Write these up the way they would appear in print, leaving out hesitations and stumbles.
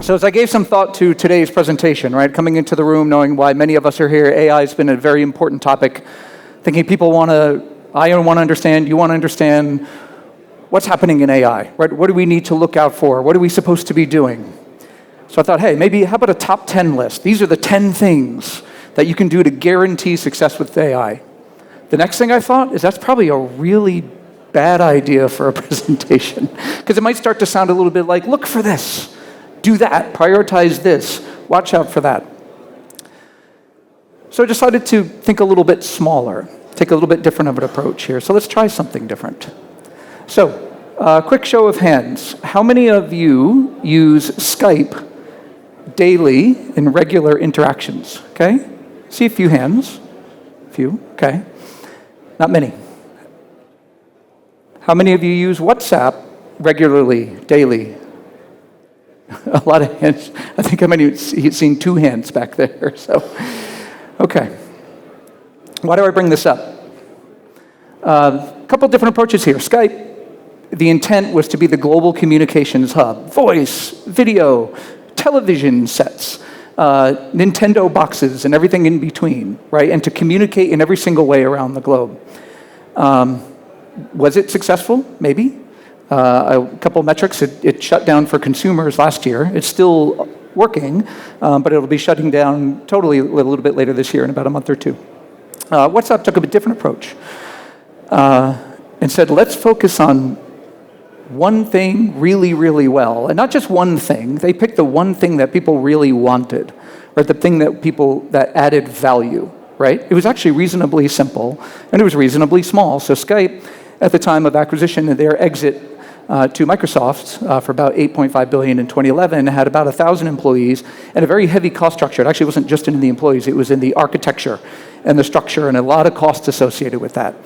So as I gave some thought to today's presentation, right, coming into the room knowing why many of us are here, AI has been a very important topic, thinking people want to, I want to understand, you want to understand what's happening in AI, right? What do we need to look out for? What are we supposed to be doing? So I thought, hey, maybe how about a top 10 list? These are the 10 things that you can do to guarantee success with AI. The next thing I thought is that's probably a really bad idea for a presentation, because it might start to sound a little bit like, look for this. Do that, prioritize this, watch out for that. So I decided to think a little bit smaller, take a little bit different of an approach here. So let's try something different. So, quick show of hands. How many of you use Skype daily in regular interactions? Okay, see a few hands. A few, okay. Not many. How many of you use WhatsApp regularly, daily? A lot of hands. I think I might have seen 2 hands back there. So, okay. Why do I bring this up? A couple different approaches here. Skype, the intent was to be the global communications hub. Voice, video, television sets, Nintendo boxes, and everything in between, right? And to communicate in every single way around the globe. Was it successful? Maybe. A couple metrics, it shut down for consumers last year. It's still working, but it'll be shutting down totally a little bit later this year, in about a month or 2. WhatsApp took a bit different approach and said, let's focus on one thing really, really well. And not just one thing. They picked the one thing that people really wanted, or the thing that added value, right? It was actually reasonably simple, and it was reasonably small. So Skype, at the time of acquisition and their exit to Microsoft for about $8.5 billion in 2011, had about 1,000 employees and a very heavy cost structure. It actually wasn't just in the employees, it was in the architecture and the structure, and a lot of costs associated with that.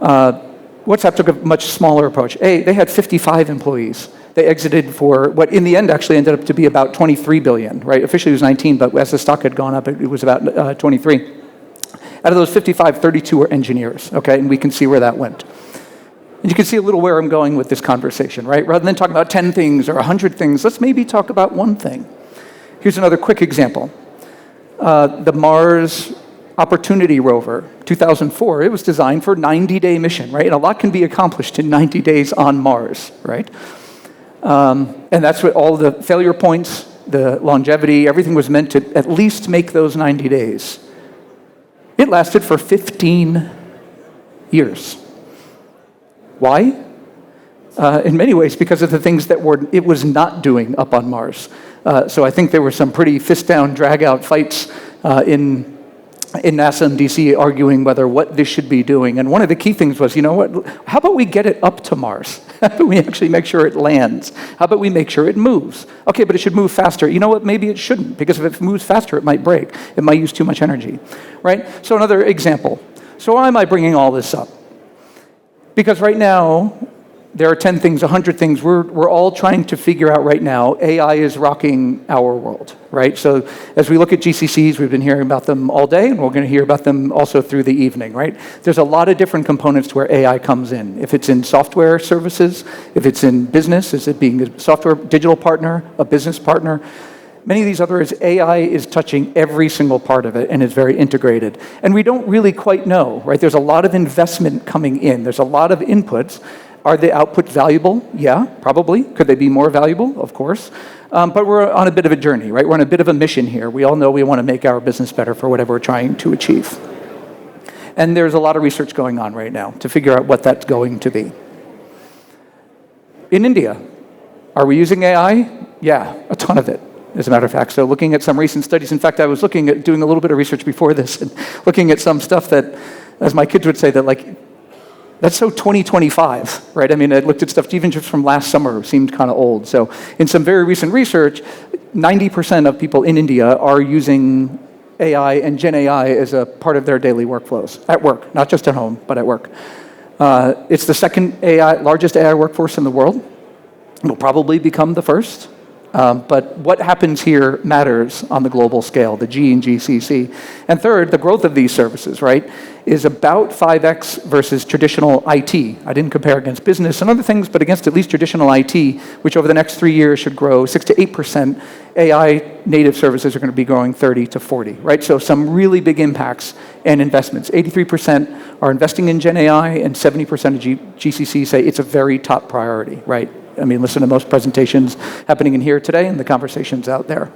WhatsApp took a much smaller approach. They had 55 employees. They exited for what in the end actually ended up to be about 23 billion, right? Officially it was 19, but as the stock had gone up, it was about 23. Out of those 55, 32 were engineers, okay? And we can see where that went. And you can see a little where I'm going with this conversation, right? Rather than talking about 10 things or 100 things, let's maybe talk about one thing. Here's another quick example. The Mars Opportunity rover, 2004, it was designed for a 90-day mission, right? And a lot can be accomplished in 90 days on Mars, right? And that's what all the failure points, the longevity, everything was meant to at least make those 90 days. It lasted for 15 years. Why? In many ways, because of the things that it was not doing up on Mars. So I think there were some pretty fist-down, drag-out fights in NASA and DC arguing whether what this should be doing. And one of the key things was, you know what, how about we get it up to Mars? How about we actually make sure it lands? How about we make sure it moves? Okay, but it should move faster. You know what, maybe it shouldn't, because if it moves faster, it might break. It might use too much energy, right? So another example. So why am I bringing all this up? Because right now, there are 10 things, 100 things. We're all trying to figure out right now. AI is rocking our world, right? So as we look at GCCs, we've been hearing about them all day, and we're going to hear about them also through the evening, right? There's a lot of different components to where AI comes in. If it's in software services, if it's in business, is it being a software digital partner, a business partner? Many of these others, AI is touching every single part of it and is very integrated. And we don't really quite know, right? There's a lot of investment coming in. There's a lot of inputs. Are the outputs valuable? Yeah, probably. Could they be more valuable? Of course. But we're on a bit of a journey, right? We're on a bit of a mission here. We all know we want to make our business better for whatever we're trying to achieve. And there's a lot of research going on right now to figure out what that's going to be. In India, are we using AI? Yeah, a ton of it, as a matter of fact. So looking at some recent studies, in fact, I was looking at doing a little bit of research before this and looking at some stuff that, as my kids would say, that like, that's so 2025, right? I mean, I looked at stuff even just from last summer, seemed kind of old. So in some very recent research, 90% of people in India are using AI and Gen AI as a part of their daily workflows, at work, not just at home, but at work. It's the second largest AI workforce in the world. It will probably become the first. But what happens here matters on the global scale, the G in GCC. And third, the growth of these services, right, is about 5x versus traditional IT. I didn't compare against business and other things, but against at least traditional IT, which over the next 3 years should grow 6 to 8%. AI native services are going to be growing 30 to 40, right? So some really big impacts and investments. 83% are investing in Gen AI, and 70% of GCCs say it's a very top priority, right? I mean, listen to most presentations happening in here today and the conversations out there.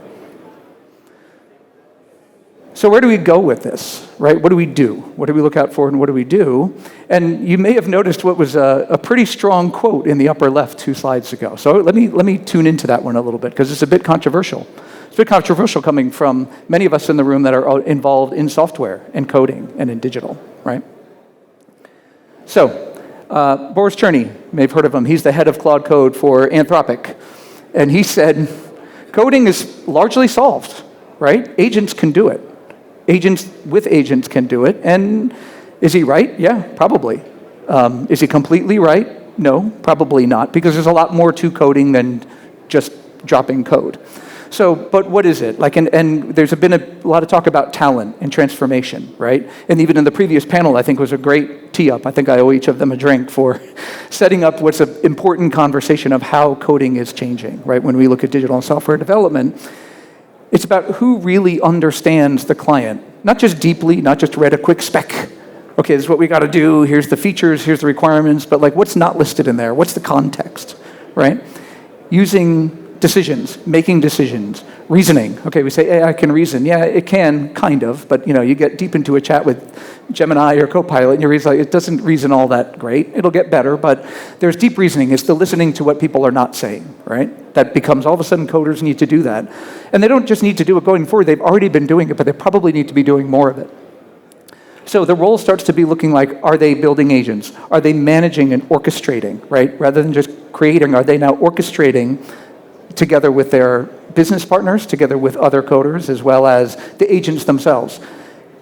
So where do we go with this, right? What do we do? What do we look out for and what do we do? And you may have noticed what was a pretty strong quote in the upper left 2 slides ago. So let me tune into that one a little bit because it's a bit controversial. It's a bit controversial coming from many of us in the room that are involved in software and coding and in digital, right? So, Boris Cherny, you may have heard of him. He's the head of Cloud Code for Anthropic. And he said, coding is largely solved, right? Agents can do it. Agents with agents can do it. And is he right? Yeah, probably. Is he completely right? No, probably not, because there's a lot more to coding than just dropping code. So, but what is it? Like, and there's been a lot of talk about talent and transformation, right? And even in the previous panel, I think was a great tee-up. I think I owe each of them a drink for setting up what's an important conversation of how coding is changing, right? When we look at digital and software development, it's about who really understands the client. Not just deeply, not just read a quick spec. Okay, this is what we got to do. Here's the features, here's the requirements, but like what's not listed in there? What's the context, right? Using decisions, making decisions, reasoning. Okay, we say AI can reason. Yeah, it can, kind of, but you get deep into a chat with Gemini or Copilot, and you realize it doesn't reason all that great. It'll get better, but there's deep reasoning. It's the listening to what people are not saying, right? That becomes all of a sudden coders need to do that. And they don't just need to do it going forward. They've already been doing it, but they probably need to be doing more of it. So the role starts to be looking like, are they building agents? Are they managing and orchestrating, right? Rather than just creating, are they now orchestrating together with their business partners, together with other coders, as well as the agents themselves?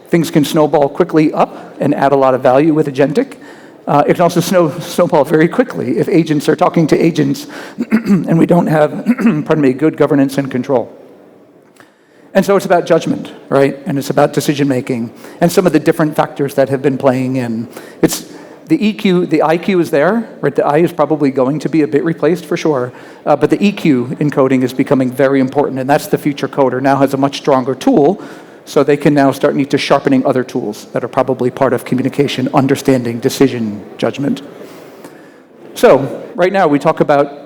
Things can snowball quickly up and add a lot of value with agentic. It can also snowball very quickly if agents are talking to agents and we don't have, good governance and control. And so it's about judgment, right? And it's about decision making and some of the different factors that have been playing in. It's the EQ, the IQ is there, right? The I is probably going to be a bit replaced for sure, but the EQ in coding is becoming very important, and that's the future coder now has a much stronger tool, so they can now start need to sharpening other tools that are probably part of communication, understanding, decision, judgment. So right now we talk about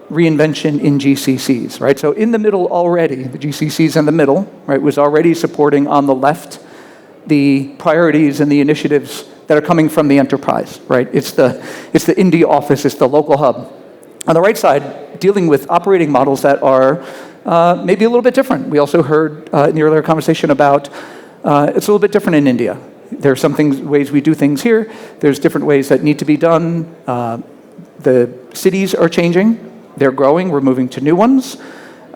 reinvention in GCCs, right? So in the middle already, the GCCs in the middle, right, was already supporting on the left the priorities and the initiatives that are coming from the enterprise, right? It's the India office, it's the local hub. On the right side, dealing with operating models that are maybe a little bit different. We also heard in the earlier conversation about it's a little bit different in India. There are some ways we do things here. There's different ways that need to be done. The cities are changing. They're growing. We're moving to new ones.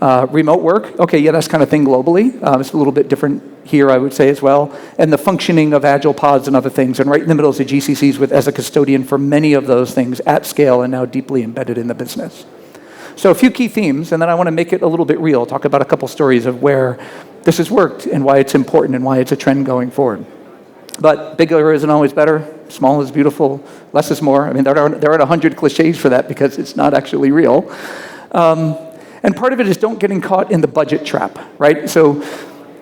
Remote work, okay, yeah, that's kind of thing globally. It's a little bit different here, I would say, as well. And the functioning of agile pods and other things. And right in the middle is the GCCs as a custodian for many of those things at scale and now deeply embedded in the business. So a few key themes, and then I want to make it a little bit real, talk about a couple stories of where this has worked and why it's important and why it's a trend going forward. But bigger isn't always better. Small is beautiful. Less is more. I mean, there aren't 100 cliches for that because it's not actually real. And part of it is don't getting caught in the budget trap, right? So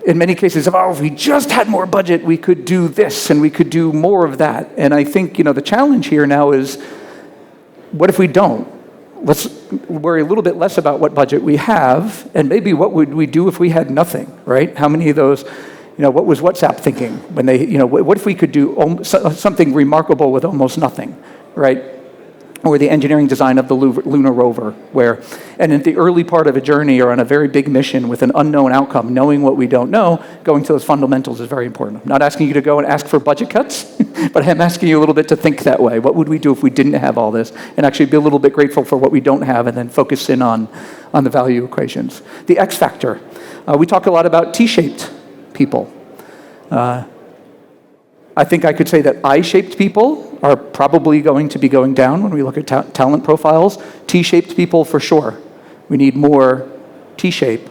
in many cases, if we just had more budget, we could do this and we could do more of that. And I think, the challenge here now is, what if we don't? Let's worry a little bit less about what budget we have, and maybe what would we do if we had nothing, right? How many of those, what was WhatsApp thinking when they, what if we could do something remarkable with almost nothing, right? Or the engineering design of the lunar rover, and in the early part of a journey or on a very big mission with an unknown outcome, knowing what we don't know, going to those fundamentals is very important. I'm not asking you to go and ask for budget cuts, but I'm asking you a little bit to think that way. What would we do if we didn't have all this? And actually be a little bit grateful for what we don't have and then focus in on the value equations. The X factor. We talk a lot about T-shaped people. I think I could say that I-shaped people are probably going to be going down when we look at talent profiles. T-shaped people for sure. We need more T-shape.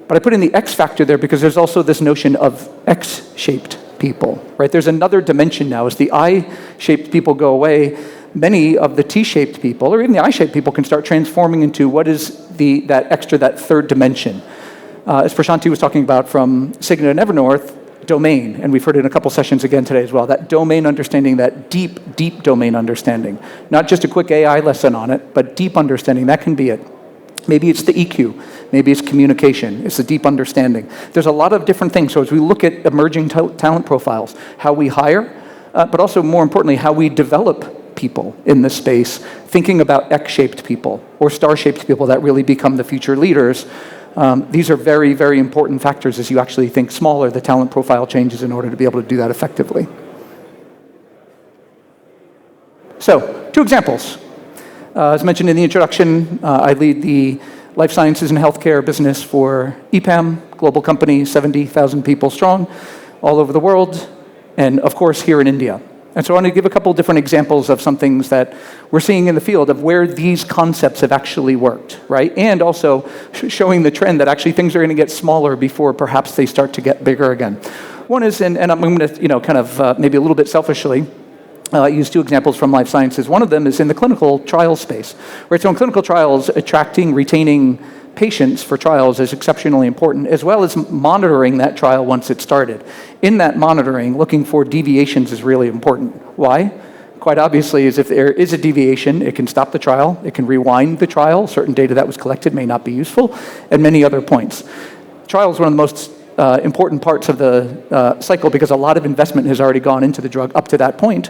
But I put in the X factor there because there's also this notion of X-shaped people, right? There's another dimension now. As the I-shaped people go away, many of the T-shaped people, or even the I-shaped people, can start transforming into what is that third dimension. As Prashanti was talking about from Cigna and Evernorth, domain, and we've heard it in a couple sessions again today as well, that domain understanding, that deep, deep domain understanding. Not just a quick AI lesson on it, but deep understanding, that can be it. Maybe it's the EQ, maybe it's communication, it's the deep understanding. There's a lot of different things. So as we look at emerging talent profiles, how we hire, but also more importantly, how we develop people in this space, thinking about X-shaped people or star-shaped people that really become the future leaders. These are very, very important factors as you actually think smaller, the talent profile changes in order to be able to do that effectively. So, 2 examples. As mentioned in the introduction, I lead the life sciences and healthcare business for EPAM, global company, 70,000 people strong, all over the world, and of course here in India. And so I want to give a couple different examples of some things that we're seeing in the field of where these concepts have actually worked, right? And also showing the trend that actually things are going to get smaller before perhaps they start to get bigger again. One is, and I'm going to, kind of maybe a little bit selfishly, use 2 examples from life sciences. One of them is in the clinical trial space, right? So in clinical trials, attracting, retaining patients for trials is exceptionally important, as well as monitoring that trial once it's started. In that monitoring, looking for deviations is really important. Why? Quite obviously, is if there is a deviation, it can stop the trial, it can rewind the trial, certain data that was collected may not be useful, and many other points. Trial is one of the most important parts of the cycle because a lot of investment has already gone into the drug up to that point.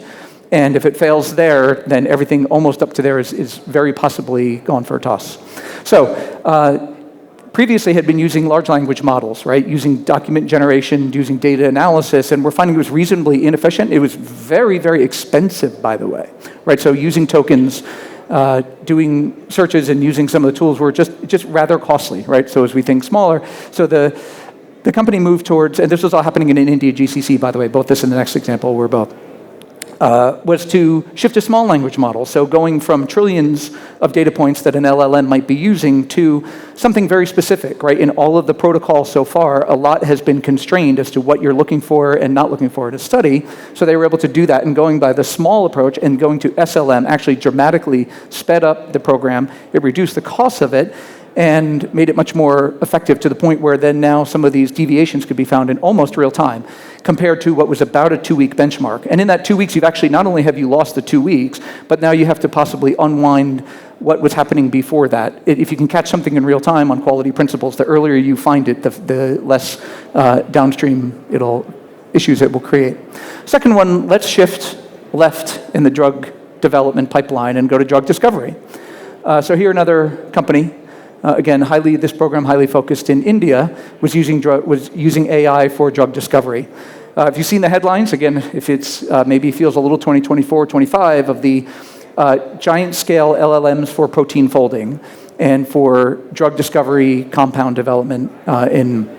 And if it fails there, then everything almost up to there is very possibly gone for a toss. So previously had been using large language models, right? Using document generation, using data analysis, and we're finding it was reasonably inefficient. It was very, very expensive, by the way, right? So using tokens, doing searches and using some of the tools were just rather costly, right? So as we think smaller, so the company moved towards, and this was all happening in India GCC, by the way, both this and the next example were both, was to shift to small language models. So going from trillions of data points that an LLM might be using to something very specific, right? In all of the protocols so far, a lot has been constrained as to what you're looking for and not looking for to study. So they were able to do that, and going by the small approach and going to SLM actually dramatically sped up the program. It reduced the cost of it and made it much more effective to the point where then now some of these deviations could be found in almost real time compared to what was about a 2-week benchmark. And in that 2 weeks, you've actually not only have you lost the 2 weeks, but now you have to possibly unwind what was happening before that. If you can catch something in real time on quality principles, the earlier you find it, the less downstream issues it will create. Second one, let's shift left in the drug development pipeline and go to drug discovery. So here another company, again, this program highly focused in India, was using AI for drug discovery. If you've seen the headlines, again, if it's maybe feels a little 2024, 25 of the giant scale LLMs for protein folding and for drug discovery, compound development in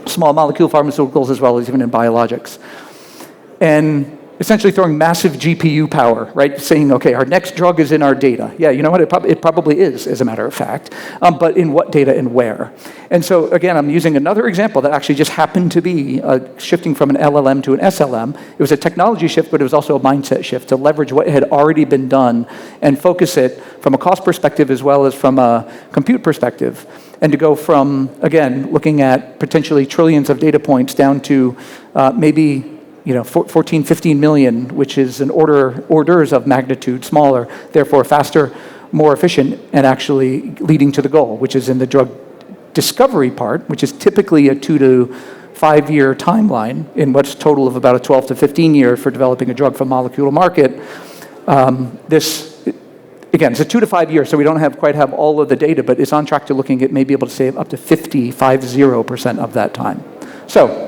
small molecule pharmaceuticals as well as even in biologics. And essentially throwing massive GPU power, right? Saying, okay, our next drug is in our data. Yeah, you know what? It probably is, as a matter of fact. But in what data and where? And so, again, I'm using another example that actually just happened to be shifting from an LLM to an SLM. It was a technology shift, but it was also a mindset shift to leverage what had already been done and focus it from a cost perspective as well as from a compute perspective. And to go from, again, looking at potentially trillions of data points down to maybe 14, 15 million, which is an orders of magnitude smaller, therefore faster, more efficient, and actually leading to the goal, which is in the drug discovery part, which is typically a 2 to 5 year timeline in what's total of about a 12 to 15 year for developing a drug for molecule market. Again, it's a 2 to 5 years, so we don't quite have all of the data, but it's on track to looking at maybe able to save up to 50% of that time. So,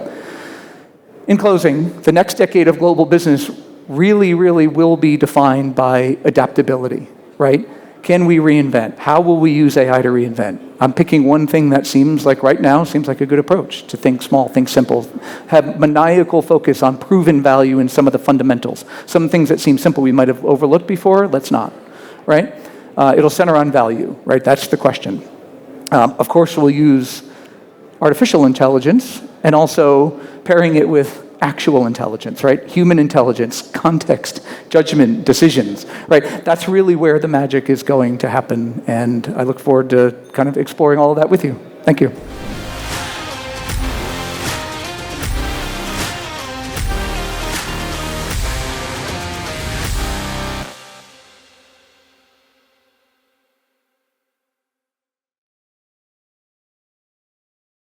in closing, the next decade of global business really, really will be defined by adaptability, right? Can we reinvent? How will we use AI to reinvent? I'm picking one thing that seems like right now seems like a good approach, to think small, think simple, have maniacal focus on proven value in some of the fundamentals. Some things that seem simple we might have overlooked before, let's not, right? It'll center on value, right? That's the question. Of course, we'll use artificial intelligence and also pairing it with actual intelligence, right? Human intelligence, context, judgment, decisions, right? That's really where the magic is going to happen, and I look forward to kind of exploring all of that with you. Thank you.